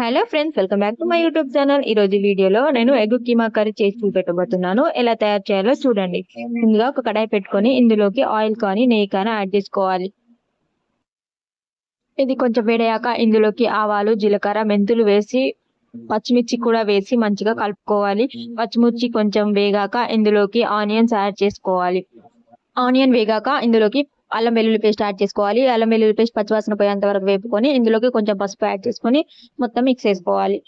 Hello friends, welcome back to my YouTube channel. ఈ రోజు వీడియోలో నేను ఎగ్ కీమా కర్రీ చేసి చూపెట్టబోతున్నాను. ఎలా తయారు చేయాలో చూడండి. ముందుగా ఒక కడాయి పెట్టుకొని ఇందులోకి ఆయిల్ కానీ నెయ్యి కానీ యాడ్ చేసుకోవాలి. ఇది కొంచెం వేడయ్యాక ఇందులోకి ఆవాలు, జీలకర్ర, మెంతులు వేసి పచ్చిమిర్చి కూడా వేసి మంచిగా కలుపుకోవాలి. పచ్చిమిర్చి కొంచెం వేగాక ఇందులోకి ఆనియన్స్ యాడ్ చేసుకోవాలి. ఆనియన్ వేగాక ఇందులోకి అల్లం వెల్లుల్లి పేస్ట్ యాడ్ చేసుకోవాలి. అల్లం వెల్లుల్లి పేస్ట్ పచ్చివాసన పోయేంత వరకు వేపుకొని ఇందులోకి కొంచెం పసుపు యాడ్ చేసుకొని మొత్తం మిక్స్ చేసుకోవాలి.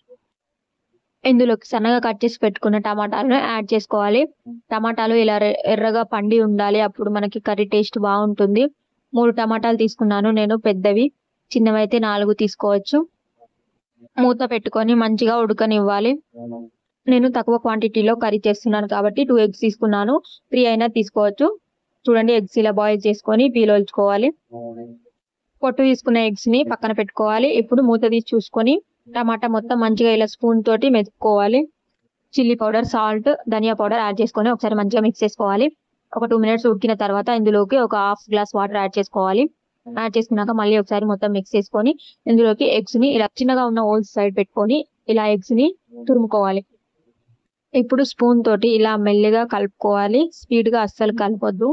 ఇందులోకి సన్నగా కట్ చేసి పెట్టుకున్న టమాటాలను యాడ్ చేసుకోవాలి. టమాటాలు ఇలా ఎర్రగా పండి ఉండాలి, అప్పుడు మనకి కర్రీ టేస్ట్ బాగుంటుంది. 3 టమాటాలు తీసుకున్నాను నేను, పెద్దవి. చిన్నవైతే 4 తీసుకోవచ్చు. మూత పెట్టుకొని మంచిగా ఉడకనివ్వాలి. నేను తక్కువ క్వాంటిటీలో కర్రీ చేస్తున్నాను కాబట్టి 2 ఎగ్స్ తీసుకున్నాను. 3 అయినా తీసుకోవచ్చు. చూడండి, ఎగ్స్ ఇలా బాయిల్ చేసుకొని పీలోల్చుకోవాలి. పొట్టు తీసుకున్న ఎగ్స్ ని పక్కన పెట్టుకోవాలి. ఇప్పుడు మూత తీసి చూసుకొని టమాటా మొత్తం మంచిగా ఇలా స్పూన్ తోటి మెతుక్కోవాలి. చిల్లీ పౌడర్, సాల్ట్, ధనియా పౌడర్ యాడ్ చేసుకొని ఒకసారి మంచిగా మిక్స్ చేసుకోవాలి. ఒక 2 మినిట్స్ ఉడికిన తర్వాత ఇందులోకి ఒక హాఫ్ గ్లాస్ వాటర్ యాడ్ చేసుకోవాలి. యాడ్ చేసుకున్నాక మళ్ళీ ఒకసారి మొత్తం మిక్స్ చేసుకొని ఇందులోకి ఎగ్స్ ని ఇలా చిన్నగా ఉన్న హోల్స్ సైడ్ పెట్టుకొని ఇలా ఎగ్స్ ని తురుముకోవాలి. ఇప్పుడు స్పూన్ తోటి ఇలా మెల్లిగా కలుపుకోవాలి. స్పీడ్ గా అస్సలు కలపొద్దు.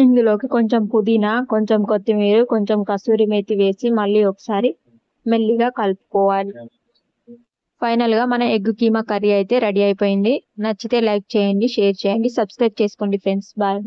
ఇందులోకి కొంచెం పుదీనా, కొంచెం కొత్తిమీర, కొంచెం కసూరి మేతి వేసి మళ్ళీ ఒకసారి మెల్లిగా కలుపుకోవాలి. ఫైనల్ గా మన ఎగ్ కీమా కర్రీ అయితే రెడీ అయిపోయింది. నచ్చితే లైక్ చేయండి, షేర్ చేయండి, సబ్స్క్రైబ్ చేసుకోండి ఫ్రెండ్స్. బాయ్.